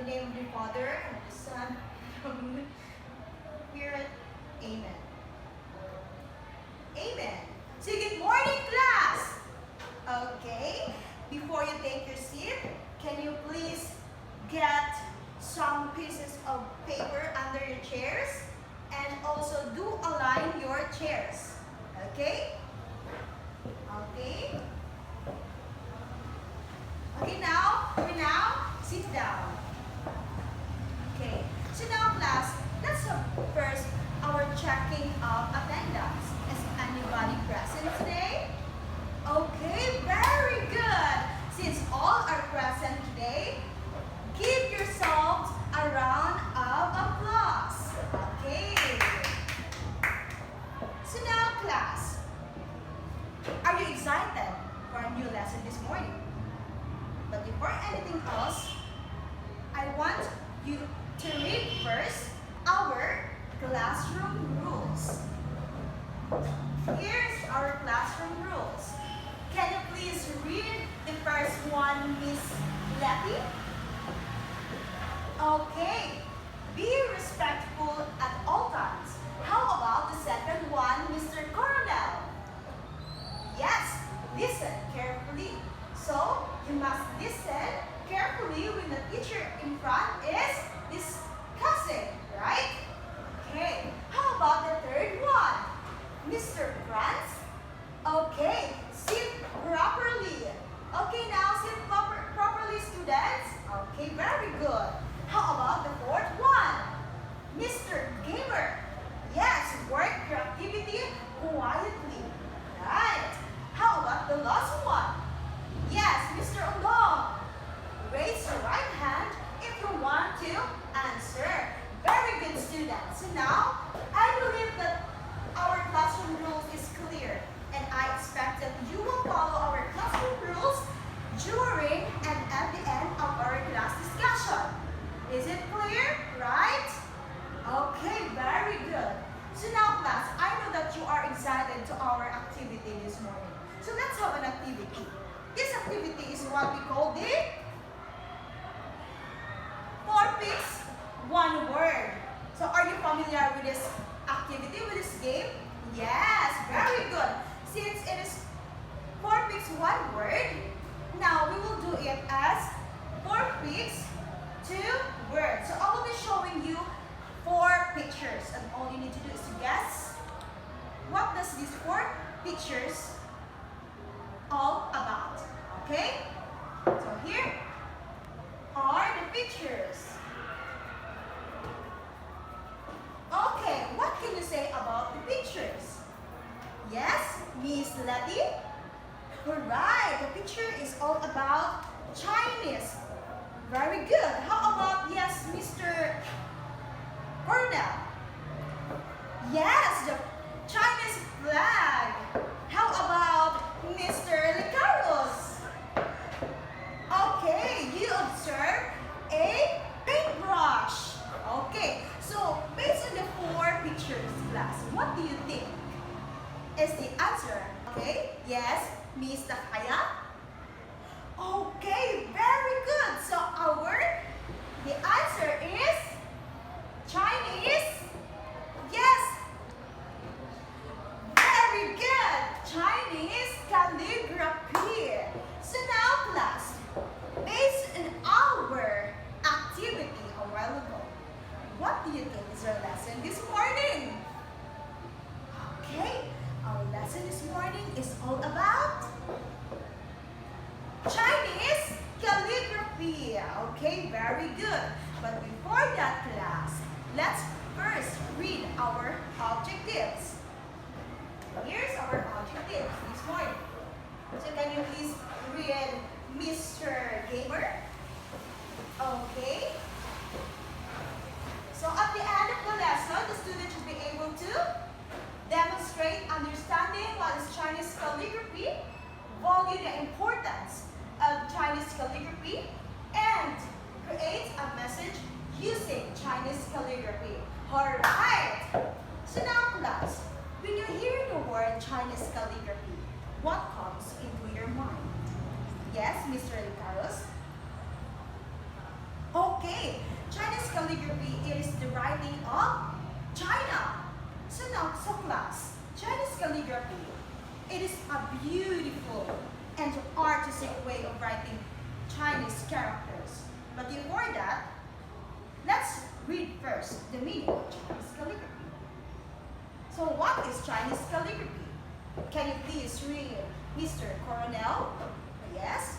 the name of the Father, and the Son, and the Spirit. Amen. Amen. So good morning, class. Okay. Before you take your seat, can you please get some pieces of paper under your chairs and also do align your chairs. Okay? Okay. Okay, now sit down. Okay. So now class, let's have first our checking of attendance. Is anybody present today? Okay, very good. Since all are present today, give yourselves a round of applause. Okay. So now class, are you excited for a new lesson this morning? But before anything else, I want you to read first our classroom rules. Here's our classroom rules. Can you please read the first one, Miss Letty? Okay. Be respectful at all times. How about the second one, Mr. Coronel? Yes, listen carefully. So, you must listen carefully when the teacher in front is discussing, right? Okay. How about the third one, Mr. Franz? Okay, sit properly. Okay, now sit properly, students. Okay, very good. How about the fourth one, Mr. Gamer? Yes, work your activity quietly. Right. How about the last one? Yes, Mr. Olong. Raise your right hand if you want to answer. Very good, students. So now, I believe that our classroom rules is clear, and I expect that you will follow our classroom rules during and at the end of our class discussion. Is it clear? Right? Okay, very good. So now class, I know that you are excited to our activity this morning. So let's have an activity. This activity is what we call the 4 picks, 1 word. So are you familiar with this activity, with this game? Yes, very good. Since it is 4 picks, 1 word, now we will do it as 4 picks, 2 words. So I will be showing you 4 pictures, and all you need to do is to guess what does these 4 pictures all about. Okay? So here are the pictures. Okay, what can you say about the pictures? Yes, Miss Letty? Alright, the picture is all about Chinese. Very good. How about, yes, Mr. Cornell? Yes, the Chinese flag. How about Mr. Licaros? Okay, you observe a paintbrush. Okay, so based on the 4 pictures, class, what do you think is the answer? Okay, yes, Miss Takaya? Okay, very good. So the answer is Chinese. Yes. Very good. Chinese calligraphy. So now class, based on our activity a while ago, what do you think is our lesson this morning? Okay, our lesson this morning is all about Chinese calligraphy. Okay, very good. But before that class, let's first read our objectives. Here's our objectives this morning. So can you please read Mr. Gamer? Okay. So at the end of the lesson, the student should be able to demonstrate understanding what is Chinese calligraphy, value the importance of Chinese calligraphy, and create a message using Chinese calligraphy. Alright! So now class, when you hear the word Chinese calligraphy, what comes into your mind? Yes, Mr. Licaros? Okay, writing of China. So now, so class, Chinese calligraphy, it is a beautiful and artistic way of writing Chinese characters. But before that, let's read first the meaning of Chinese calligraphy. So what is Chinese calligraphy? Can you please read, Mr. Coronel? Yes?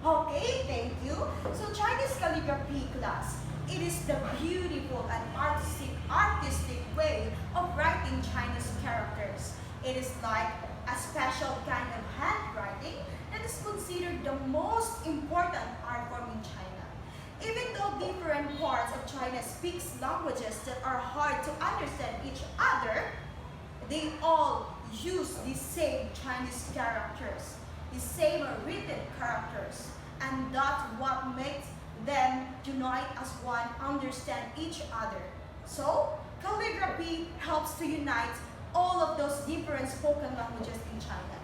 Okay, thank you. So Chinese calligraphy class, it is the beautiful and artistic way of writing Chinese characters. It is like a special kind of handwriting that is considered the most important art form in China. Even though different parts of China speaks languages that are hard to understand each other, they all use the same Chinese characters, the same written characters, and that's what makes them unite as one, understand each other. So, calligraphy helps to unite all of those different spoken languages in China.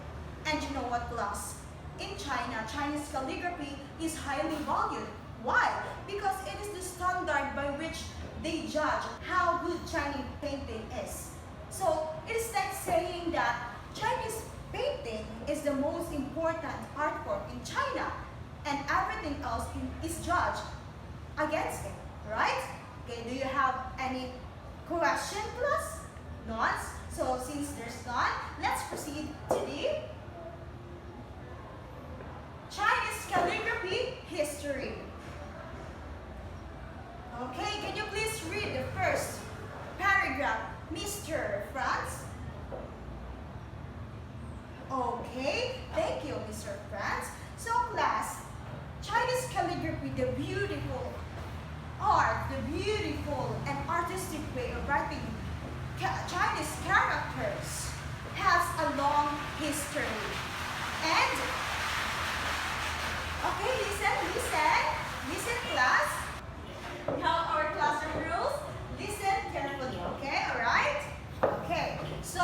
And you know what, class? In China, Chinese calligraphy is highly valued. Why? Because it is the standard by which they judge how good Chinese painting is. So, it is like saying that Chinese painting is the most important art form in China, and everything else is judged against it, right? Okay, do you have any question, class? None? So since there's none, let's proceed to the Chinese calligraphy history. Okay, can you please read the first paragraph, Mr. Franz? Okay, thank you, Mr. Franz. So class, Chinese calligraphy, the beautiful art, the beautiful and artistic way of writing Chinese characters, has a long history. And, okay, listen class. We have our classroom rules. Listen carefully, okay, alright? Okay, so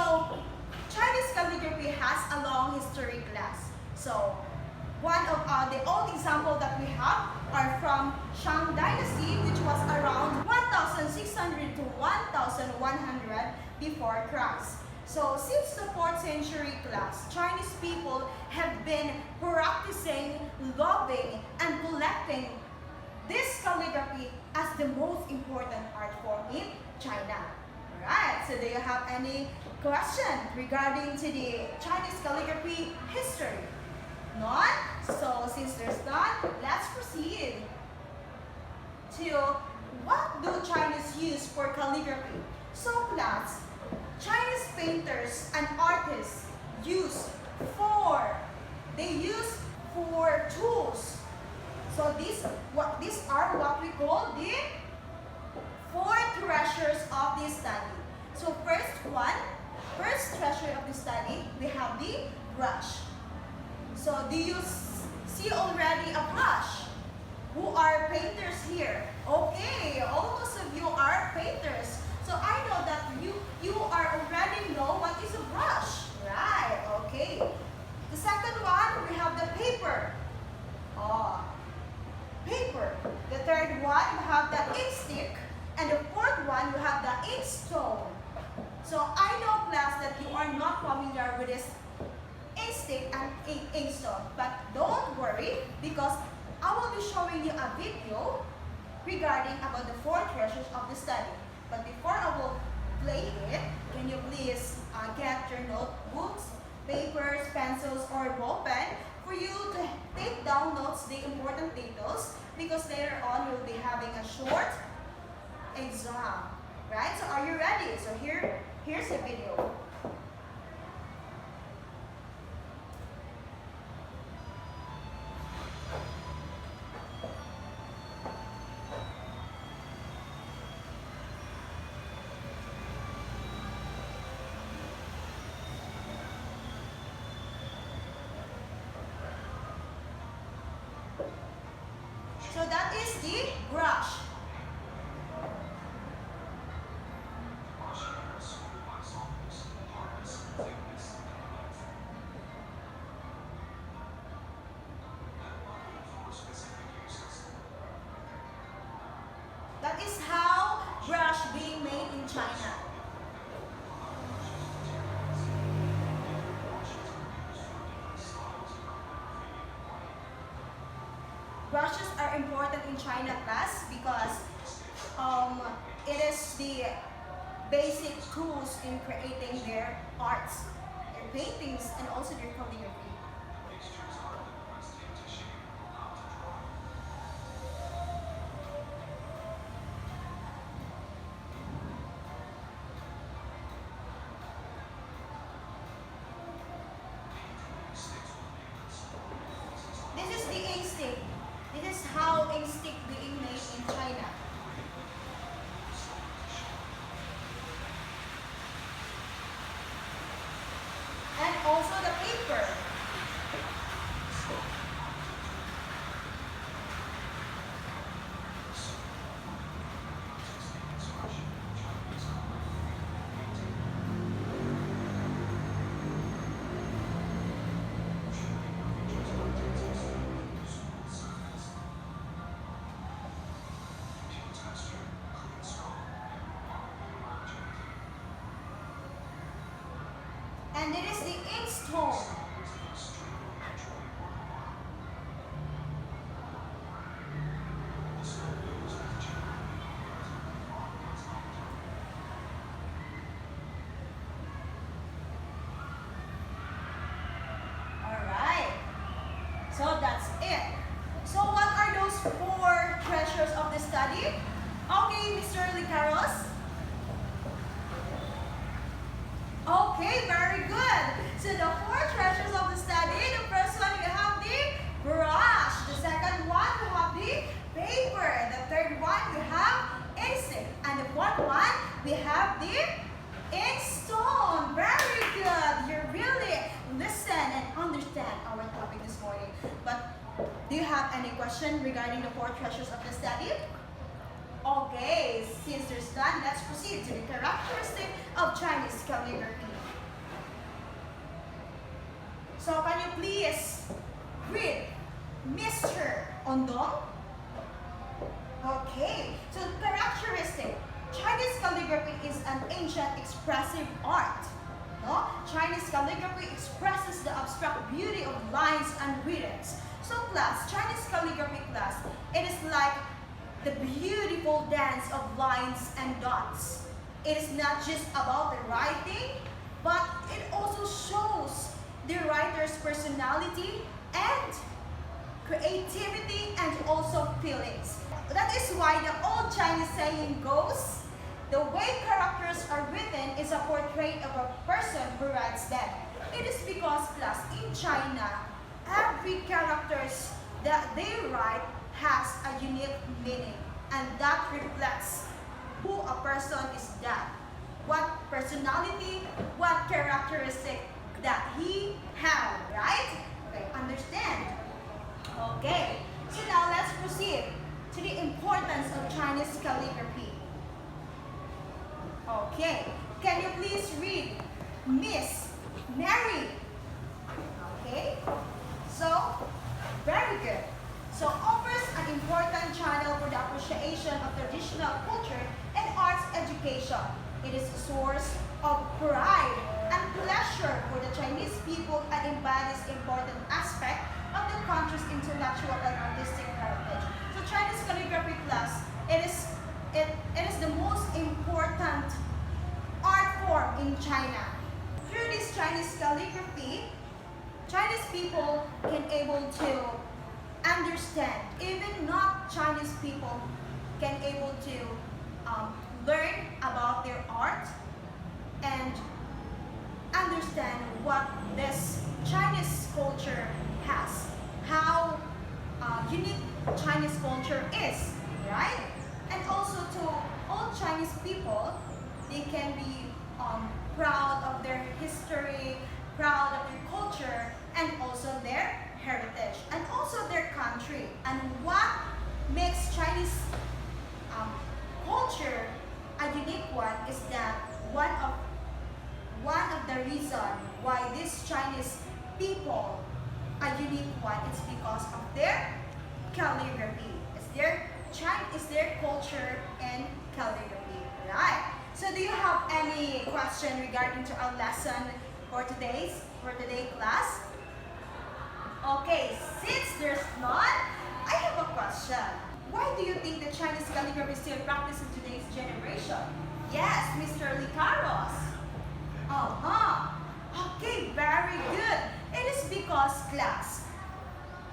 Chinese calligraphy has a long history, class. So, one of the old examples that we have are from Shang Dynasty, which was around 1600 to 1100 before Christ. So since the 4th century, class, Chinese people have been practicing, loving, and collecting this calligraphy as the most important art form in China. Alright, so do you have any question regarding to the Chinese calligraphy history? None? So since there's none, let's proceed to what do Chinese use for calligraphy? So class, Chinese painters and artists use four tools. So these are what we call the four treasures of the study. So first treasure of the study, we have the brush. So do you see already a brush? Who are painters here? Okay, almost of you are painters. So I know that you are already know what is a brush. Right, okay. The second one, we have the paper. Paper. The third one, we have the ink stick. And the fourth one, we have the ink stone. So I know, class, that you are not familiar with this ink stick and ink stone. But don't worry, because I will be showing you a video regarding about the four treasures of the study. But before I will play it, can you please get your notebooks, papers, pencils, or ball pen for you to take down notes, the important details, because later on you'll be having a short exam. Right? So are you ready? So here's the video. So that is the brush. That is how trashes are important in China class because it is the basic tools in creating their arts, their paintings, and also their calligraphy. This is the ink stick. This is how ink stick being made in China. And also the paper. And it is the ink stone. Alright. So that's it. So what are those 4 treasures of the study? Okay, Mr. Licaros. Okay, very good. So the 4 treasures of the study, the first one we have the brush, the second one we have the paper, the third one we have ink, and the fourth one we have the ink stone. Very good. You really listen and understand our topic this morning. But do you have any question regarding the 4 treasures of the study? Okay, since there's none, let's proceed to the characteristic of Chinese calligraphy. So can you please read Mr. Ondong? Okay, so characteristic. Chinese calligraphy is an ancient expressive art. No? Chinese calligraphy expresses the abstract beauty of lines and rhythms. So class, Chinese calligraphy class, it is like the beautiful dance of lines and dots. It is not just about the writing, but it also shows the writer's personality and creativity and also feelings. That is why the old Chinese saying goes, the way characters are written is a portrait of a person who writes them. It is because, class, in China, every characters that they write has a unique meaning, and that reflects who a person is, that what personality, what characteristic that he has, right? Okay, understand? Okay, so now let's proceed to the importance of Chinese calligraphy. Okay, can you please read Miss Mary? Okay, so very good. So offers an important channel for the appreciation of traditional culture and arts education. It is a source of pride and pleasure for the Chinese people and embodies important aspect of the country's intellectual and artistic heritage. So Chinese calligraphy class, it is the most important art form in China. Through this Chinese calligraphy, Chinese people can able to understand, even not Chinese people can able to learn about their art and understand what this Chinese culture has, how unique Chinese culture is, right? And also to all Chinese people, they can be proud of their history, proud of their culture, and also their heritage, and also their country. And what makes Chinese culture a unique one is that one of the reason why this Chinese people a unique one is because of their calligraphy. It's their culture and calligraphy, right? So do you have any question regarding to our lesson for today's class? Okay, since there's none, I have a question. Why do you think that Chinese calligraphy is still practiced in today's generation? Yes, Mr. Licaros. Okay, very good. It is because, class,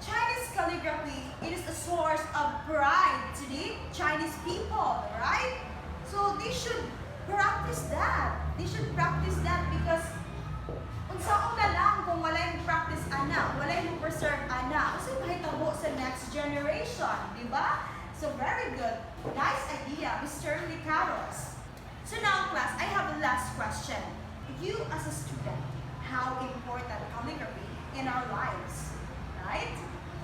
Chinese calligraphy, it is a source of pride to the Chinese people, right? So they should practice that. They should practice that because unsaon na lang kung wala yung practice ana, wala yung preserve ana, kasi mahitabo sa next generation, di ba? So very good. Nice idea, Mr. Licaros. So now, class, I have a last question. You as a student, how important calligraphy in our lives, right?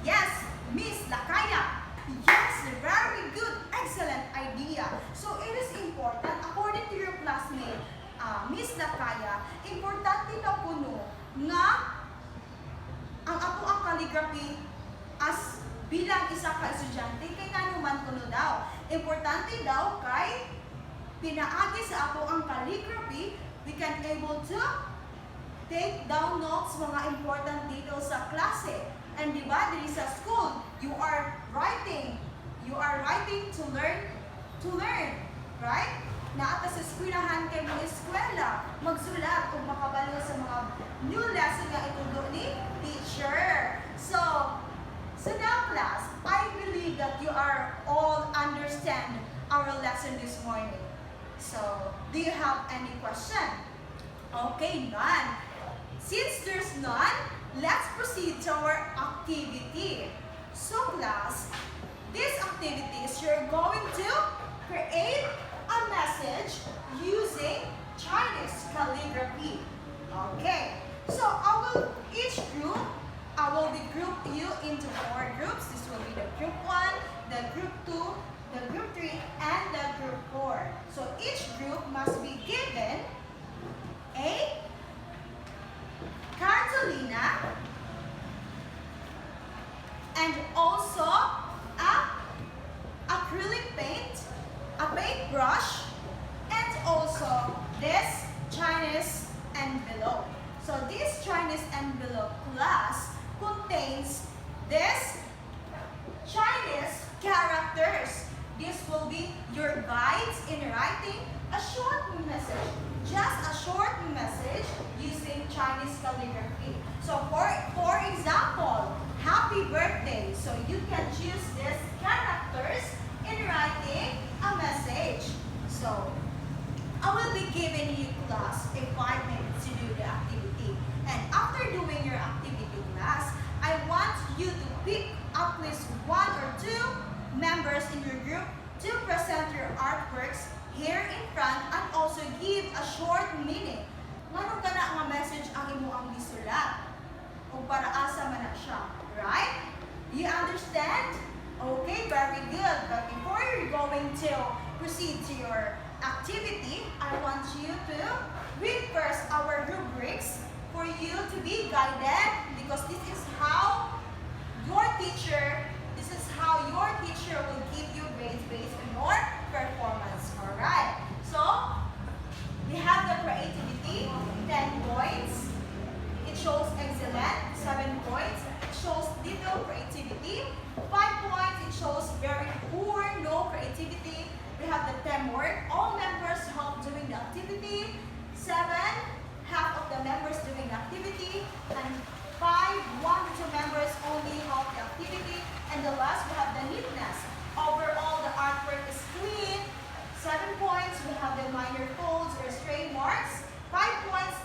Yes, Miss Lakaya. Yes, very good. Excellent idea. So it is important, according to your classmate, Miss Lakaya, importante na kuno nga ang ako ang calligraphy as bilang isa ka estudyante kay kanuman kuno daw. Importante daw kay pinaagi sa ako ang calligraphy, we can able to take down notes, mga important details sa klase. And di ba, diri sa school, you are writing to learn, right? Naata sa eskwelahan kay mga eskwela, magsulat kung makabalo sa mga new lesson nga itundo ni teacher. So now class, I believe that you are all understand our lesson this morning. So, do you have any question? Okay, none. Since there's none, let's proceed to our activity. So class, this activity is you're going to create a message using Chinese calligraphy. Okay, so I will be group you into 4 groups. This will be the group 1, the group 2, the group 3, and the group 4. So each group must be given a cartolina and also a acrylic paint, a paintbrush, and also this Chinese envelope. So this Chinese envelope class contains this Chinese characters. This will be your guides in writing a short message, just a short message using Chinese calligraphy. So for example, happy birthday. So you can choose these characters in writing a message. So I will be giving you class a 5 minutes to do the activity. And after doing your activity class, I want you to pick at least 1 or 2 members in your group to present your artworks here in front and also give a short meaning. Ngano ka na nga message ang imo ang gisulat? O para asa man na siya, right? Do you understand? Okay, very good. But before you're going to proceed to your activity, I want you to read first our rubrics for you to be guided, because this is how your teacher will give you grades based on your performance. Alright, so we have the creativity, 10 points. It shows excellent, 7 points. It shows little creativity, 5 points. It shows very poor, no creativity. We have the teamwork. All members help doing the activity. 7, half of the members doing the activity. And 5, 1 to 2 members only help the activity. And the last, we have the neatness. Overall, the artwork is clean. 7 points, we have the minor folds or stray marks. 5 points,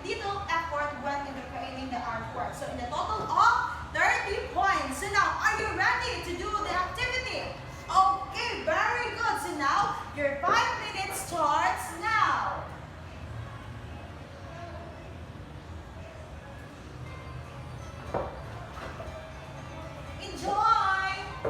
little effort went into creating the artwork. So in a total of 30 points. So now, are you ready to do the activity? Okay, very good. So now, your 5 minutes starts now. Enjoy!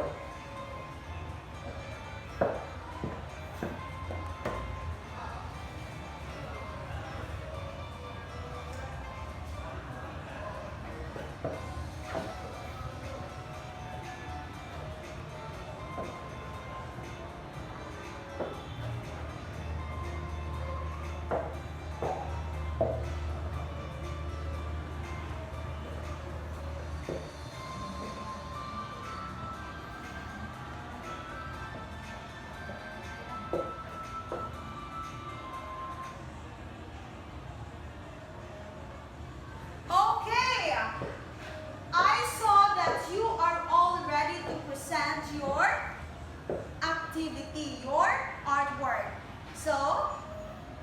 hard work. So,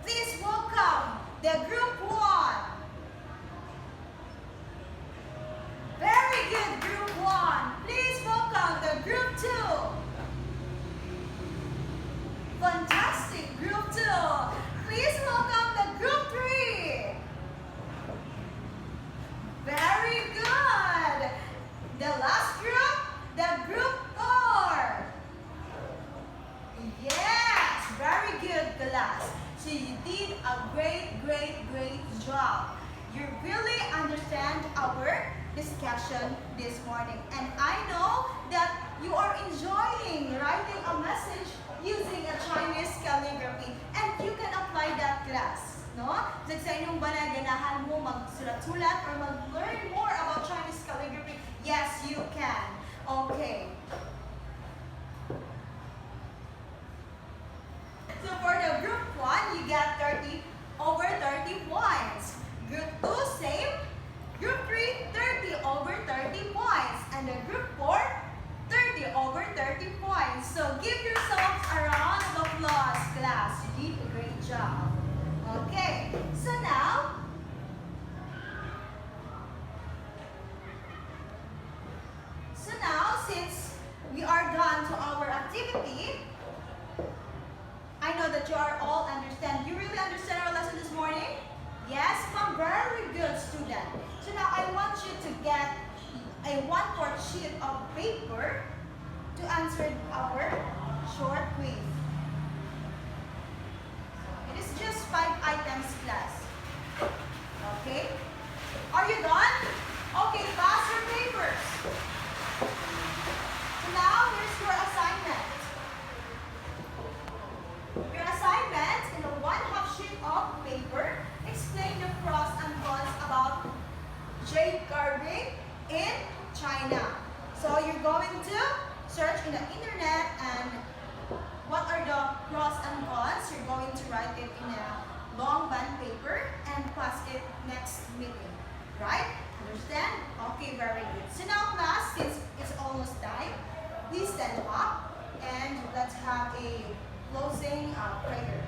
please welcome the Group 1. Very good, Group 1. Please welcome the Group 2. Fantastic, Group 2. Please welcome the Group 3. Very good. The last group, the Group 4. Yes, very good, class. So you did a great job. You really understand our discussion this morning. And I know that you are enjoying writing a message using a Chinese calligraphy. And you can apply that, class. No? Sa inyong banaganahan mo magsulat-sulat or mag-learn more about Chinese calligraphy, yes, you can. Okay. So for the Group 1, you got over 30 points. Group 2, same. Group 3, 30 over 30 points. And the Group 4, 30 over 30 points. So give yourselves a round of applause, class. You did a great job. Okay, so now, since we are done to our activity, I know that you are all understand. You really understand our lesson this morning? Yes, ma'am, very good, student. So now I want you to get a 1/4 sheet of paper to answer our short quiz. It is just 5 items, class. Okay? Are you done? Okay, pass your papers. So now, here's your assignment. Your assignment in a 1/2 sheet of paper, explain the pros and cons about jade carving in China. So you're going to search in the internet and what are the pros and cons. You're going to write it in a long band paper and pass it next meeting. Right? Understand? Okay, very good. So now, class, since it's almost time, please stand up and let's have a closing prayer.